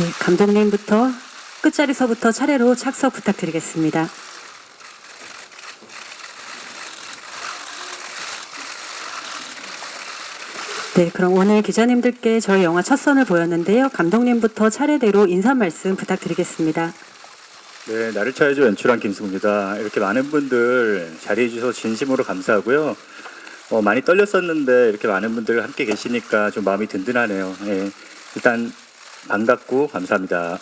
네, 감독님부터 끝자리서부터 차례로 착석 부탁드리겠습니다. 네, 그럼 오늘 기자님들께 저희 영화 첫 선을 보였는데요. 감독님부터 차례대로 인사 말씀 부탁드리겠습니다. 네, 나를 찾아줘 연출한 김승우입니다. 이렇게 많은 분들 자리해 주셔서 진심으로 감사하고요. 많이 떨렸었는데 이렇게 많은 분들 함께 계시니까 좀 마음이 든든하네요. 네, 일단 반갑고 감사합니다.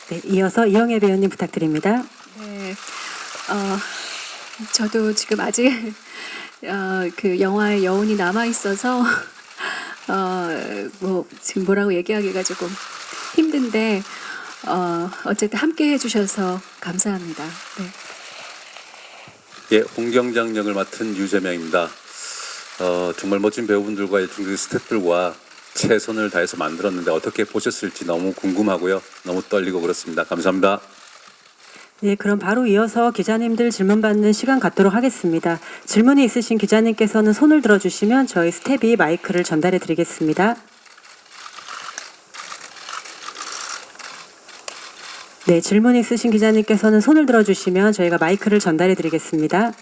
네, 이어서 이영애 배우님 부탁드립니다. 네, 저도 지금 아직 그 영화의 여운이 남아 있어서 뭐 지금 뭐라고 얘기하기가 조금 힘든데 어쨌든 함께 해주셔서 감사합니다. 네. 예, 홍경장 역을 맡은 유재명입니다. 정말 멋진 배우분들과 중국 스태프들과 최선을 다해서 만들었는데 어떻게 보셨을지 너무 궁금하고요. 너무 떨리고 그렇습니다. 감사합니다. 네, 그럼 바로 이어서 기자님들 질문 받는 시간 갖도록 하겠습니다. 질문이 있으신 기자님께서는 손을 들어주시면 저희 스텝이 마이크를 전달해 드리겠습니다. 네, 질문 있으신 기자님께서는 손을 들어주시면 저희가 마이크를 전달해 드리겠습니다.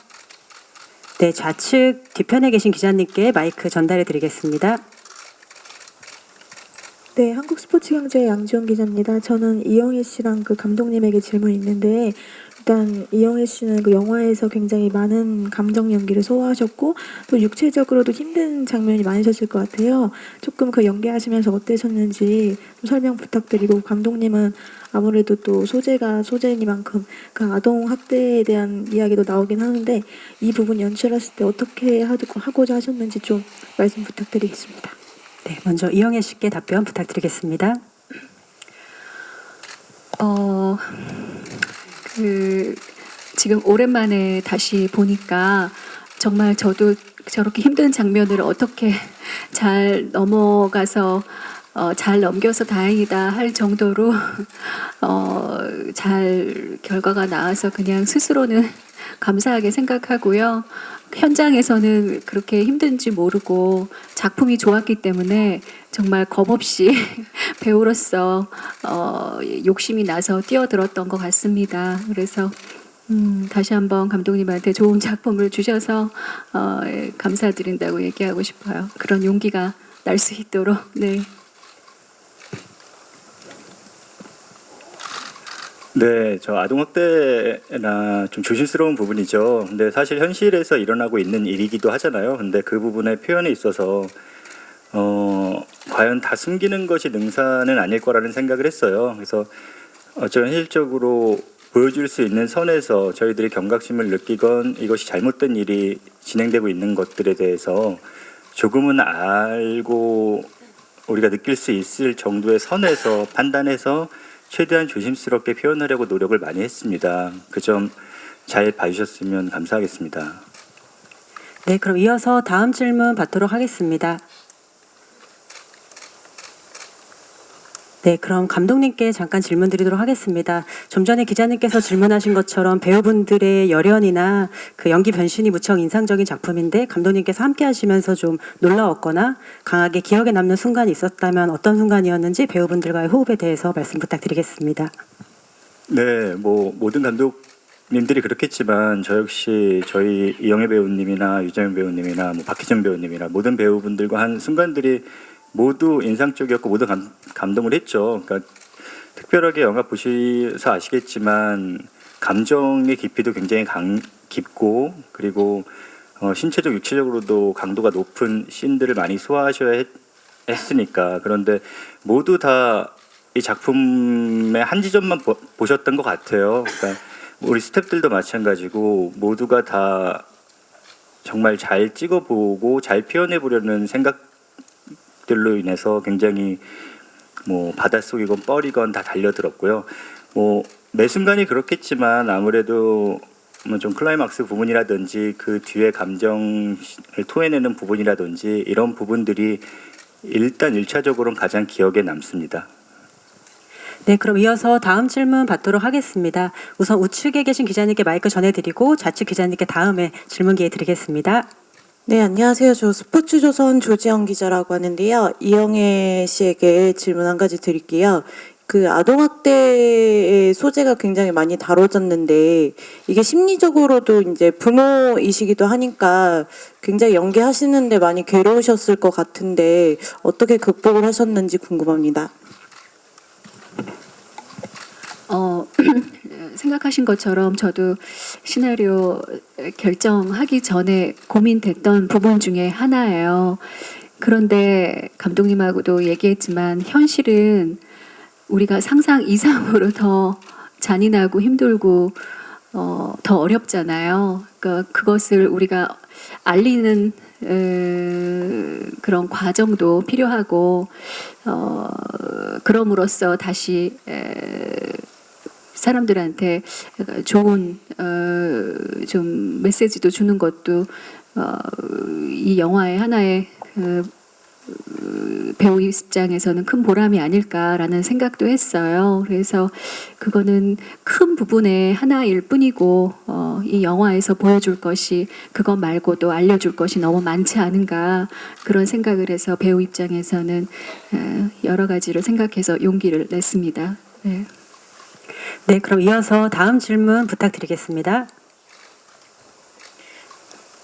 네, 좌측 뒤편에 계신 기자님께 마이크 전달해 드리겠습니다. 네, 한국스포츠경제 양지원 기자입니다. 저는 이영애 씨랑 그 감독님에게 질문이 있는데, 일단 이영애 씨는 그 영화에서 굉장히 많은 감정 연기를 소화하셨고 또 육체적으로도 힘든 장면이 많으셨을 것 같아요. 조금 그 연기하시면서 어떠셨는지 좀 설명 부탁드리고, 감독님은 아무래도 또 소재가 소재이니만큼 그 아동 학대에 대한 이야기도 나오긴 하는데 이 부분 연출하실 때 어떻게 하고자 하셨는지 좀 말씀 부탁드리겠습니다. 네, 먼저 이영애 씨께 답변 부탁드리겠습니다. 지금 오랜만에 다시 보니까 정말 저도 저렇게 힘든 장면을 어떻게 잘 넘어가서 잘 넘겨서 다행이다 할 정도로 잘 결과가 나와서 그냥 스스로는 감사하게 생각하고요. 현장에서는 그렇게 힘든지 모르고 작품이 좋았기 때문에 정말 겁없이 배우로서 욕심이 나서 뛰어들었던 것 같습니다. 그래서 다시 한번 감독님한테 좋은 작품을 주셔서 감사드린다고 얘기하고 싶어요. 그런 용기가 날 수 있도록. 네. 네, 저 아동학대나 좀 조심스러운 부분이죠. 근데 사실 현실에서 일어나고 있는 일이기도 하잖아요. 근데 그 부분의 표현에 있어서 과연 다 숨기는 것이 능사는 아닐 거라는 생각을 했어요. 그래서 저는 현실적으로 보여줄 수 있는 선에서 저희들이 경각심을 느끼건 이것이 잘못된 일이 진행되고 있는 것들에 대해서 조금은 알고 우리가 느낄 수 있을 정도의 선에서 판단해서 최대한 조심스럽게 표현하려고 노력을 많이 했습니다. 그 점 잘 봐주셨으면 감사하겠습니다. 네, 그럼 이어서 다음 질문 받도록 하겠습니다. 네, 그럼 감독님께 잠깐 질문 드리도록 하겠습니다. 좀 전에 기자님께서 질문하신 것처럼 배우분들의 열연이나 그 연기 변신이 무척 인상적인 작품인데 감독님께서 함께 하시면서 좀 놀라웠거나 강하게 기억에 남는 순간이 있었다면 어떤 순간이었는지 배우분들과의 호흡에 대해서 말씀 부탁드리겠습니다. 네, 뭐 모든 감독님들이 그렇겠지만 저 역시 저희 이영애 배우님이나 유재명 배우님이나 뭐 박희정 배우님이나 모든 배우분들과 한 순간들이 모두 인상적이었고 모두 감동을 했죠. 그러니까 특별하게 영화 보셔서 아시겠지만 감정의 깊이도 굉장히 깊고 그리고 신체적 육체적으로도 강도가 높은 씬들을 많이 소화하셔야 했으니까. 그런데 모두 다 이 작품의 한 지점만 보셨던 것 같아요. 그러니까 우리 스태프들도 마찬가지고 모두가 다 정말 잘 찍어보고 잘 표현해 보려는 생각들로 인해서 굉장히 뭐 바닷속이건 뻘이건 다 달려들었고요. 뭐 매 순간이 그렇겠지만 아무래도 뭐 좀 클라이막스 부분이라든지 그 뒤에 감정을 토해내는 부분이라든지 이런 부분들이 일단 1차적으로는 가장 기억에 남습니다. 네, 그럼 이어서 다음 질문 받도록 하겠습니다. 우선 우측에 계신 기자님께 마이크 전해드리고 좌측 기자님께 다음에 질문 기회 드리겠습니다. 네, 안녕하세요. 저 스포츠조선 조지영 기자라고 하는데요. 이영애 씨에게 질문 한 가지 드릴게요. 그 아동학대의 소재가 굉장히 많이 다뤄졌는데 이게 심리적으로도 이제 부모이시기도 하니까 굉장히 연기하시는데 많이 괴로우셨을 것 같은데 어떻게 극복을 하셨는지 궁금합니다. 생각하신 것처럼 저도 시나리오 결정하기 전에 고민됐던 부분 중에 하나예요. 그런데 감독님하고도 얘기했지만 현실은 우리가 상상 이상으로 더 잔인하고 힘들고 더 어렵잖아요. 그러니까 그것을 우리가 알리는 그런 과정도 필요하고 그럼으로써 다시 사람들한테 좋은 좀 메시지도 주는 것도 이 영화의 하나의 배우 입장에서는 큰 보람이 아닐까라는 생각도 했어요. 그래서 그거는 큰 부분의 하나일 뿐이고 이 영화에서 보여줄 것이 그거 말고도 알려줄 것이 너무 많지 않은가 그런 생각을 해서 배우 입장에서는 여러 가지를 생각해서 용기를 냈습니다. 네. 네, 그럼 이어서 다음 질문 부탁드리겠습니다.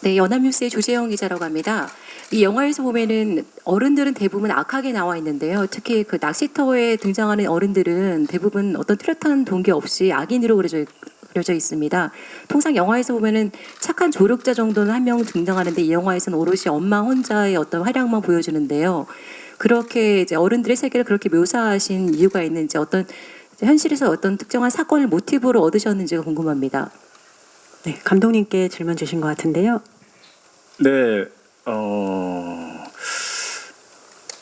네, 연합뉴스의 조재영 기자라고 합니다. 이 영화에서 보면은 어른들은 대부분 악하게 나와 있는데요. 특히 그 낚시터에 등장하는 어른들은 대부분 어떤 뚜렷한 동기 없이 악인으로 그려져 있습니다. 통상 영화에서 보면은 착한 조력자 정도는 한 명 등장하는데 이 영화에서는 오롯이 엄마 혼자의 어떤 활약만 보여주는데요. 그렇게 이제 어른들의 세계를 그렇게 묘사하신 이유가 있는지 어떤 현실에서 어떤 특정한 사건을 모티브로 얻으셨는지가 궁금합니다. 네, 감독님께 질문 주신 것 같은데요. 네,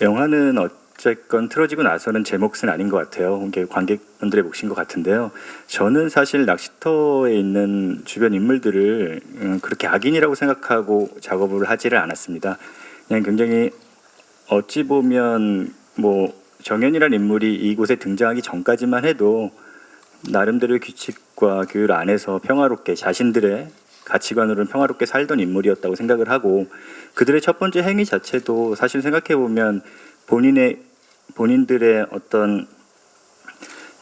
영화는 어쨌건 틀어지고 나서는 제 몫은 아닌 것 같아요. 이게 관객분들의 몫인 것 같은데요. 저는 사실 낚시터에 있는 주변 인물들을 그렇게 악인이라고 생각하고 작업을 하지를 않았습니다. 그냥 굉장히 어찌 보면 뭐 정연이라는 인물이 이곳에 등장하기 전까지만 해도 나름대로의 규칙과 규율 안에서 평화롭게 자신들의 가치관으로는 평화롭게 살던 인물이었다고 생각을 하고 그들의 첫 번째 행위 자체도 사실 생각해 보면 본인들의 어떤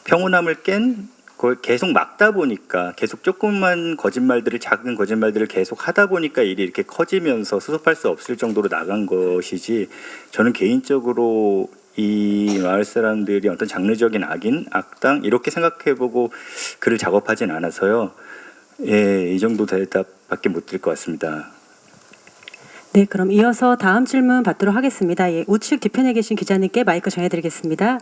평온함을 깬 그걸 계속 막다 보니까 계속 조금만 거짓말들을 작은 거짓말들을 계속 하다 보니까 일이 이렇게 커지면서 수습할 수 없을 정도로 나간 것이지 저는 개인적으로 이 마을 사람들이 어떤 장르적인 악인, 악당 이렇게 생각해보고 글을 작업하진 않아서요. 예, 이 정도 대답밖에 못 드릴 것 같습니다. 네, 그럼 이어서 다음 질문 받도록 하겠습니다. 예, 우측 뒤편에 계신 기자님께 마이크 전해드리겠습니다.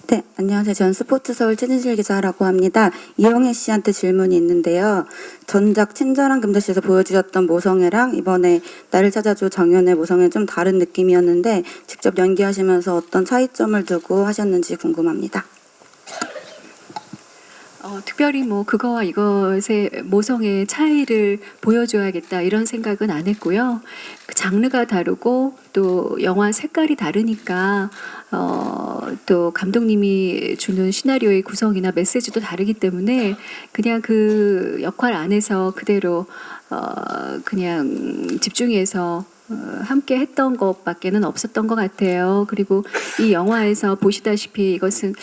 네, 안녕하세요. 저는 스포츠서울 최진실 기자라고 합니다. 이영애 씨한테 질문이 있는데요. 전작 친절한 금자씨에서 보여주셨던 모성애랑 이번에 나를 찾아줘 정연의 모성애 좀 다른 느낌이었는데 직접 연기하시면서 어떤 차이점을 두고 하셨는지 궁금합니다. 특별히 뭐 그거와 이것의 모성의 차이를 보여줘야겠다 이런 생각은 안 했고요. 그 장르가 다르고 또 영화 색깔이 다르니까 또 감독님이 주는 시나리오의 구성이나 메시지도 다르기 때문에 그냥 그 역할 안에서 그대로 그냥 집중해서 함께 했던 것밖에는 없었던 것 같아요. 그리고 이 영화에서 보시다시피 이것은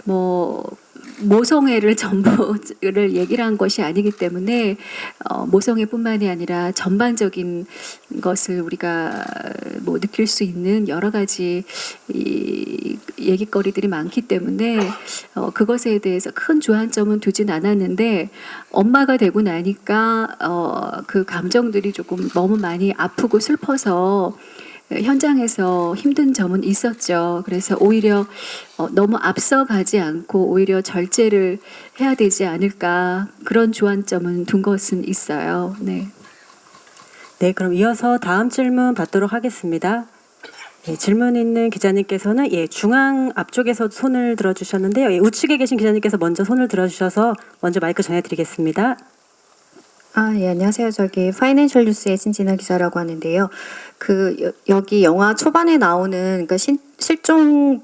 뭐 모성애를 전부를 얘기를 한 것이 아니기 때문에 모성애뿐만이 아니라 전반적인 것을 우리가 뭐 느낄 수 있는 여러 가지 이 얘기거리들이 많기 때문에 그것에 대해서 큰 주안점은 두진 않았는데 엄마가 되고 나니까 그 감정들이 조금 너무 많이 아프고 슬퍼서 현장에서 힘든 점은 있었죠. 그래서 오히려 너무 앞서가지 않고 오히려 절제를 해야 되지 않을까 그런 주안점은 둔 것은 있어요. 네. 네, 그럼 이어서 다음 질문 받도록 하겠습니다. 예, 질문 있는 기자님께서는 중앙 앞쪽에서 손을 들어주셨는데요. 예, 우측에 계신 기자님께서 먼저 손을 들어주셔서 먼저 마이크 전해드리겠습니다. 예, 안녕하세요. 저기 파이낸셜 뉴스의 신진아 기자라고 하는데요. 여기 영화 초반에 나오는 그러니까 실종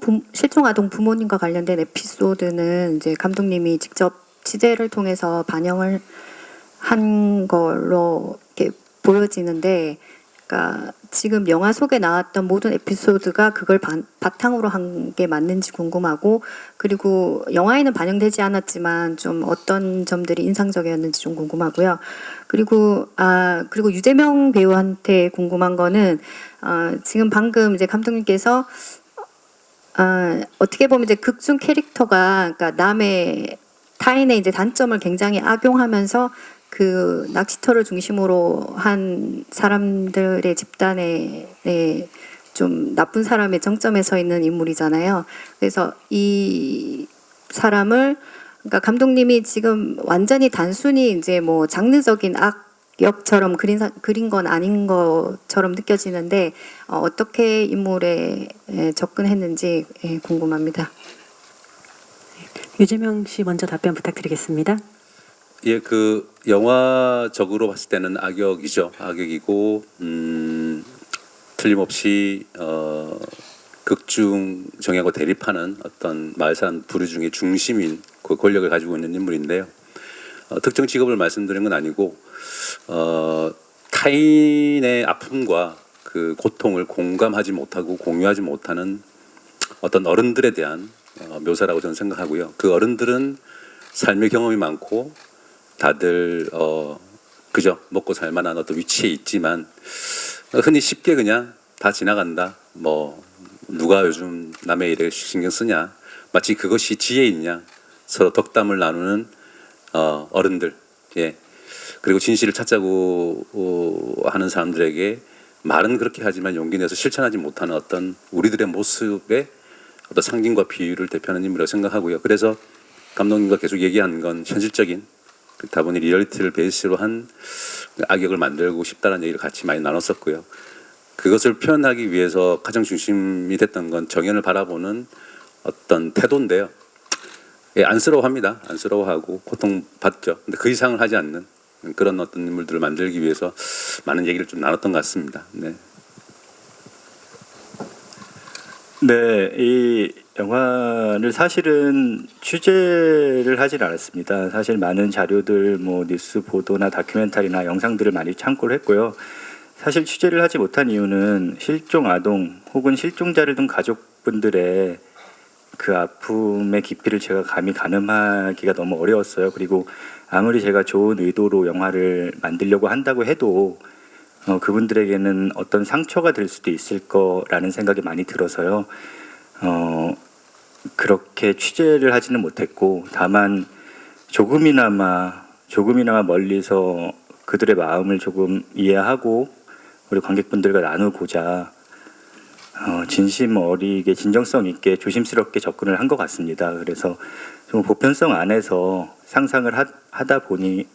아동 부모님과 관련된 에피소드는 이제 감독님이 직접 취재를 통해서 반영을 한 걸로 이렇게 보여지는데 그러니까 지금 영화 속에 나왔던 모든 에피소드가 그걸 바탕으로 한 게 맞는지 궁금하고, 그리고 영화에는 반영되지 않았지만 좀 어떤 점들이 인상적이었는지 좀 궁금하고요. 그리고 유재명 배우한테 궁금한 거는 지금 방금 이제 감독님께서 어떻게 보면 이제 극중 캐릭터가 그러니까 타인의 이제 단점을 굉장히 악용하면서 그 낚시터를 중심으로 한 사람들의 집단에 좀 나쁜 사람의 정점에 서 있는 인물이잖아요. 그래서 이 사람을 그러니까 감독님이 지금 완전히 단순히 이제 뭐 장르적인 악역처럼 그린 건 아닌 것처럼 느껴지는데 어떻게 인물에 접근했는지 궁금합니다. 유재명 씨 먼저 답변 부탁드리겠습니다. 예, 그 영화적으로 봤을 때는 악역이죠. 악역이고 틀림없이 극중 정예하고 대립하는 어떤 마을 사람 부류 중에 중심인 그 권력을 가지고 있는 인물인데요. 특정 직업을 말씀드린 건 아니고 타인의 아픔과 그 고통을 공감하지 못하고 공유하지 못하는 어떤 어른들에 대한 묘사라고 저는 생각하고요. 그 어른들은 삶의 경험이 많고 다들 그죠, 먹고 살만한 어떤 위치에 있지만 흔히 쉽게 그냥 다 지나간다. 뭐 누가 요즘 남의 일에 신경 쓰냐. 마치 그것이 지혜 있냐. 서로 덕담을 나누는 어른들. 예. 그리고 진실을 찾자고 하는 사람들에게 말은 그렇게 하지만 용기 내서 실천하지 못하는 어떤 우리들의 모습의 어떤 상징과 비유를 대표하는 인물이라고 생각하고요. 그래서 감독님과 계속 얘기한 건 현실적인 다분히 리얼리티를 베이스로 한 악역을 만들고 싶다는 얘기를 같이 많이 나눴었고요. 그것을 표현하기 위해서 가장 중심이 됐던 건 정연을 바라보는 어떤 태도인데요. 예, 안쓰러워합니다. 안쓰러워하고 고통받죠. 근데 그 이상을 하지 않는 그런 어떤 인물들을 만들기 위해서 많은 얘기를 좀 나눴던 것 같습니다. 네. 네, 이 영화를 사실은 취재를 하진 않았습니다. 사실 많은 자료들, 뭐 뉴스 보도나 다큐멘터리나 영상들을 많이 참고를 했고요. 사실 취재를 하지 못한 이유는 실종 아동 혹은 실종자를 둔 가족분들의 그 아픔의 깊이를 제가 감히 가늠하기가 너무 어려웠어요. 그리고 아무리 제가 좋은 의도로 영화를 만들려고 한다고 해도 그분들에게는 어떤 상처가 될 수도 있을 거라는 생각이 많이 들어서요. 그렇게 취재를 하지는 못했고, 다만 조금이나마 멀리서 그들의 마음을 조금 이해하고 우리 관객분들과 나누고자 진심 어리게 진정성 있게 조심스럽게 접근을 한 것 같습니다. 그래서 좀 보편성 안에서 상상을 하다 보니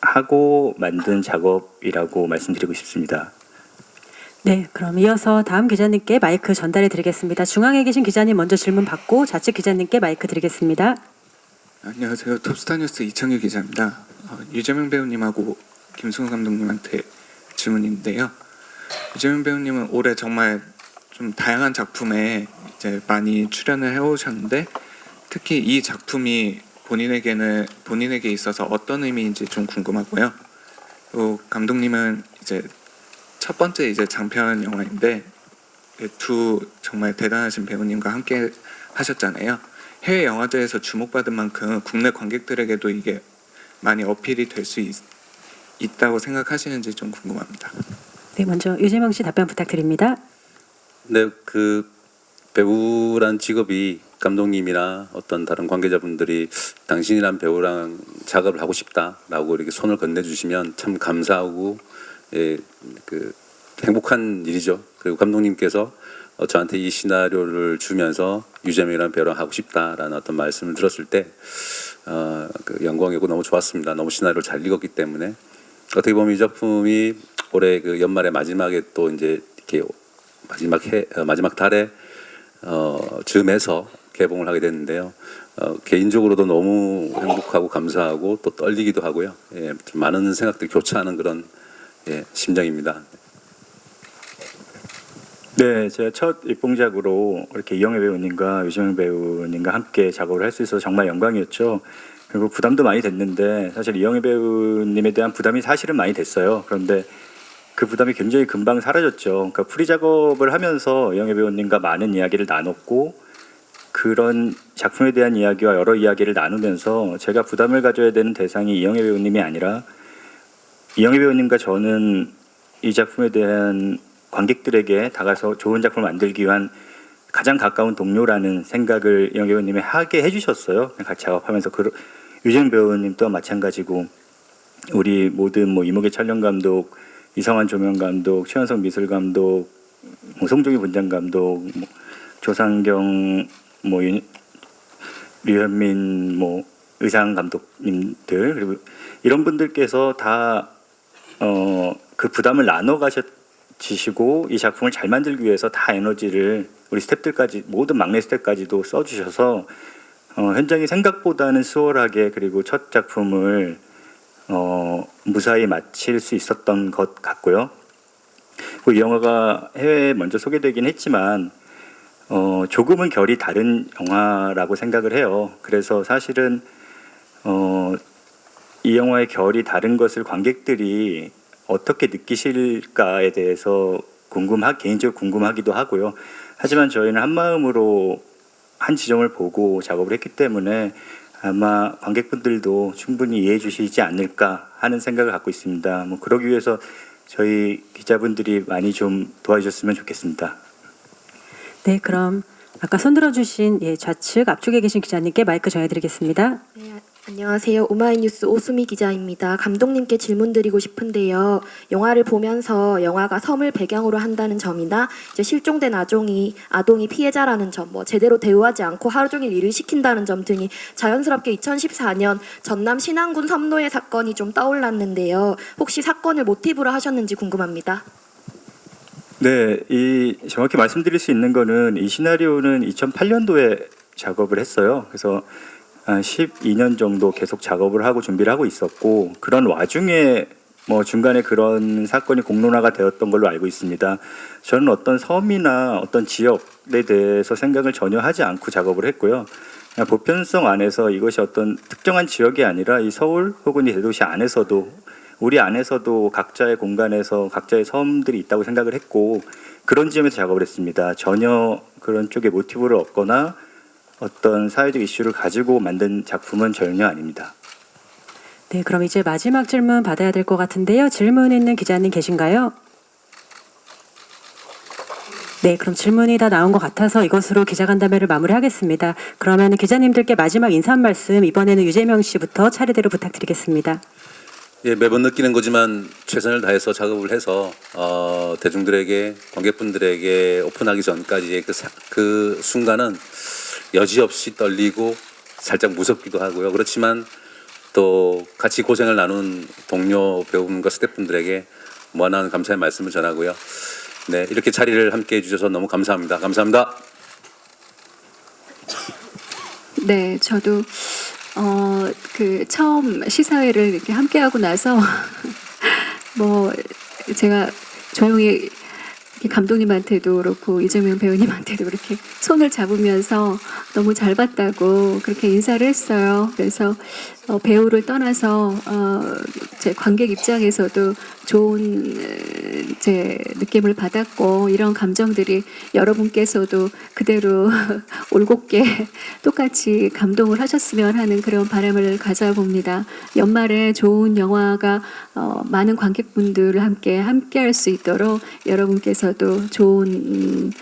하고 만든 작업이라고 말씀드리고 싶습니다. 네, 그럼 이어서 다음 기자님께 마이크 전달해 드리겠습니다. 중앙에 계신 기자님 먼저 질문 받고 좌측 기자님께 마이크 드리겠습니다. 안녕하세요. 톱스타뉴스 이창규 기자입니다. 유재명 배우님하고 김승우 감독님한테 질문인데요. 유재명 배우님은 올해 정말 좀 다양한 작품에 이제 많이 출연을 해오셨는데 특히 이 작품이 본인에게 있어서 어떤 의미인지 좀 궁금하고요. 또 감독님은 이제 첫 번째 이제 장편 영화인데 두 정말 대단하신 배우님과 함께 하셨잖아요. 해외 영화제에서 주목받은 만큼 국내 관객들에게도 이게 많이 어필이 될 수 있다고 생각하시는지 좀 궁금합니다. 네, 먼저 유재명 씨 답변 부탁드립니다. 네, 그 배우란 직업이 감독님이나 어떤 다른 관계자분들이 당신이란 배우랑 작업을 하고 싶다라고 이렇게 손을 건네주시면 참 감사하고 예, 그 행복한 일이죠. 그리고 감독님께서 저한테 이 시나리오를 주면서 유재명이라는 배우랑 하고 싶다라는 어떤 말씀을 들었을 때 그 영광이고 너무 좋았습니다. 너무 시나리오를 잘 읽었기 때문에 어떻게 보면 이 작품이 올해 그 연말의 마지막에 또 이제 이렇게 마지막 달에 즈음에서 개봉을 하게 됐는데요. 개인적으로도 너무 행복하고 감사하고 또 떨리기도 하고요. 예, 좀 많은 생각들이 교차하는 그런 심정입니다. 네, 제가 첫 입봉작으로 이렇게 이영애 배우님과 유재명 배우님과 함께 작업을 할 수 있어서 정말 영광이었죠. 그리고 부담도 많이 됐는데 사실 이영애 배우님에 대한 부담이 사실은 많이 됐어요. 그런데 그 부담이 굉장히 금방 사라졌죠. 그러니까 풀이 작업을 하면서 이영애 배우님과 많은 이야기를 나눴고 그런 작품에 대한 이야기와 여러 이야기를 나누면서 제가 부담을 가져야 되는 대상이 이영애 배우님이 아니라 이영애 배우님과 저는 이 작품에 대한 관객들에게 다가서 좋은 작품을 만들기 위한 가장 가까운 동료라는 생각을 이영애 배우님이 하게 해주셨어요. 같이 작업하면서 유재명 배우님 또한 마찬가지고 우리 모든 뭐 이목의 촬영 감독, 이성환 조명 감독, 최현석 미술 감독, 뭐 송종희 분장 감독, 뭐 조상경, 뭐 류현민, 뭐 의상 감독님들 그리고 이런 분들께서 다 그 부담을 나눠 가시고 이 작품을 잘 만들기 위해서 다 에너지를 우리 스태프들까지 모든 막내 스태프까지도 써주셔서 현장이 생각보다는 수월하게 그리고 첫 작품을 무사히 마칠 수 있었던 것 같고요. 이 영화가 해외에 먼저 소개되긴 했지만 조금은 결이 다른 영화라고 생각을 해요. 그래서 사실은 이 영화의 결이 다른 것을 관객들이 어떻게 느끼실까에 대해서 개인적으로 궁금하기도 하고요. 하지만 저희는 한 마음으로 한 지점을 보고 작업을 했기 때문에 아마 관객분들도 충분히 이해해 주시지 않을까 하는 생각을 갖고 있습니다. 뭐 그러기 위해서 저희 기자분들이 많이 좀 도와주셨으면 좋겠습니다. 네, 그럼 아까 손들어 주신 좌측 앞쪽에 계신 기자님께 마이크 전해드리겠습니다. 네, 안녕하세요. 오마이뉴스 오수미 기자입니다. 감독님께 질문드리고 싶은데요. 영화를 보면서 영화가 섬을 배경으로 한다는 점이나 이제 실종된 아동이 피해자라는 점, 뭐 제대로 대우하지 않고 하루 종일 일을 시킨다는 점 등이 자연스럽게 2014년 전남 신안군 섬노예 사건이 좀 떠올랐는데요. 혹시 사건을 모티브로 하셨는지 궁금합니다. 네, 정확히 말씀드릴 수 있는 거는 이 시나리오는 2008년도에 작업을 했어요. 그래서 한 12년 정도 계속 작업을 하고 준비를 하고 있었고 그런 와중에 뭐 중간에 그런 사건이 공론화가 되었던 걸로 알고 있습니다. 저는 어떤 섬이나 어떤 지역에 대해서 생각을 전혀 하지 않고 작업을 했고요. 그냥 보편성 안에서 이것이 어떤 특정한 지역이 아니라 이 서울 혹은 이 대도시 안에서도 우리 안에서도 각자의 공간에서 각자의 섬들이 있다고 생각을 했고 그런 지점에서 작업을 했습니다. 전혀 그런 쪽에 모티브를 얻거나 어떤 사회적 이슈를 가지고 만든 작품은 전혀 아닙니다. 네, 그럼 이제 마지막 질문 받아야 될 것 같은데요. 질문 있는 기자님 계신가요? 네, 그럼 질문이 다 나온 것 같아서 이것으로 기자간담회를 마무리하겠습니다. 그러면 기자님들께 마지막 인사 한 말씀 이번에는 유재명 씨부터 차례대로 부탁드리겠습니다. 예, 매번 느끼는 거지만 최선을 다해서 작업을 해서 대중들에게 관객분들에게 오픈하기 전까지의 그 순간은 여지없이 떨리고 살짝 무섭기도 하고요. 그렇지만 또 같이 고생을 나눈 동료 배우분과 스태프분들에게 무한한 감사의 말씀을 전하고요. 네, 이렇게 자리를 함께 해주셔서 너무 감사합니다. 감사합니다. 네, 저도 그 처음 시사회를 이렇게 함께하고 나서 뭐 제가 조용히 감독님한테도 그렇고 이재명 배우님한테도 그렇게 손을 잡으면서 너무 잘 봤다고 그렇게 인사를 했어요. 그래서 배우를 떠나서 제 관객 입장에서도 좋은 제 느낌을 받았고 이런 감정들이 여러분께서도 그대로 올곧게 똑같이 감동을 하셨으면 하는 그런 바람을 가져봅니다. 연말에 좋은 영화가 많은 관객분들을 함께할 수 있도록 여러분께서도 좋은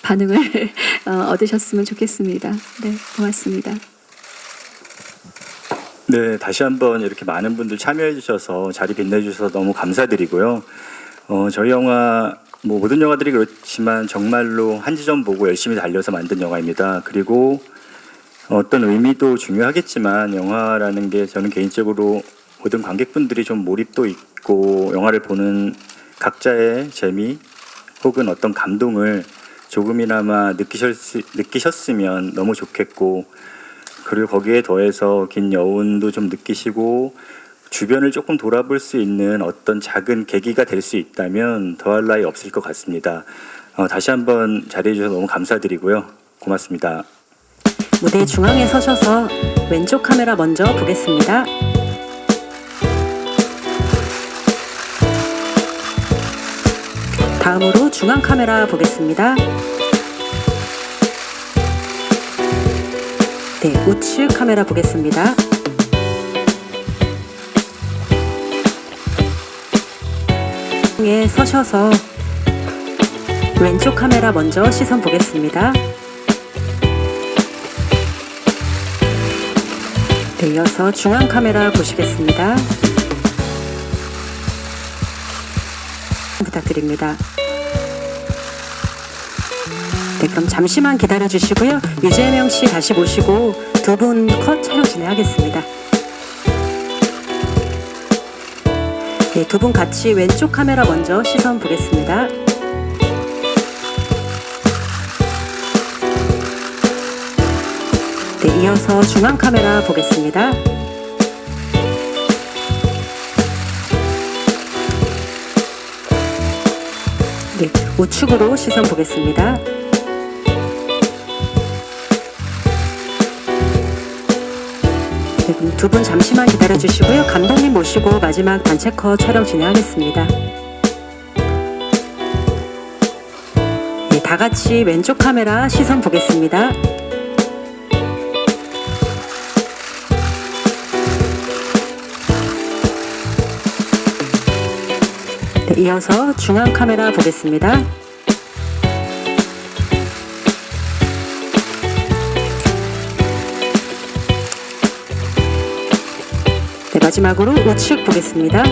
반응을 얻으셨으면 좋겠습니다. 네, 고맙습니다. 네, 다시 한번 이렇게 많은 분들 참여해 주셔서 자리 빛내주셔서 너무 감사드리고요. 저희 영화 뭐 모든 영화들이 그렇지만 정말로 한 지점 보고 열심히 달려서 만든 영화입니다. 그리고 어떤 의미도 중요하겠지만 영화라는 게 저는 개인적으로 모든 관객분들이 좀 몰입도 있고 영화를 보는 각자의 재미 혹은 어떤 감동을 조금이나마 느끼셨으면 너무 좋겠고 그리고 거기에 더해서 긴 여운도 좀 느끼시고 주변을 조금 돌아볼 수 있는 어떤 작은 계기가 될 수 있다면 더할 나위 없을 것 같습니다. 다시 한번 자리해 주셔서 너무 감사드리고요. 고맙습니다. 무대 중앙에 서셔서 왼쪽 카메라 먼저 보겠습니다. 다음으로 중앙 카메라 보겠습니다. 네, 우측 카메라 보겠습니다. 에 서셔서 왼쪽 카메라 먼저 시선 보겠습니다. 네, 이어서 중앙 카메라 보시겠습니다. 부탁드립니다. 네, 그럼 잠시만 기다려 주시고요. 유재명 씨 다시 모시고 두 분 컷 촬영 진행하겠습니다. 네, 두 분 같이 왼쪽 카메라 먼저 시선 보겠습니다. 네, 이어서 중앙 카메라 보겠습니다. 네, 우측으로 시선 보겠습니다. 네, 그럼 두 분 잠시만 기다려 주시고요. 감독님 모시고 마지막 단체 컷 촬영 진행하겠습니다. 네, 다 같이 왼쪽 카메라 시선 보겠습니다. 네, 이어서 중앙 카메라 보겠습니다. 네, 마지막으로 우측 보겠습니다.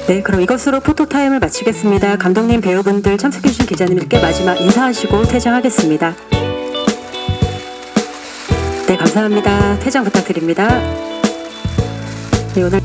네, 그럼 이것으로 포토타임을 마치겠습니다. 감독님, 배우분들, 참석해주신 기자님들께 마지막 인사하시고 퇴장하겠습니다. 네, 감사합니다. 퇴장 부탁드립니다. 네, 오늘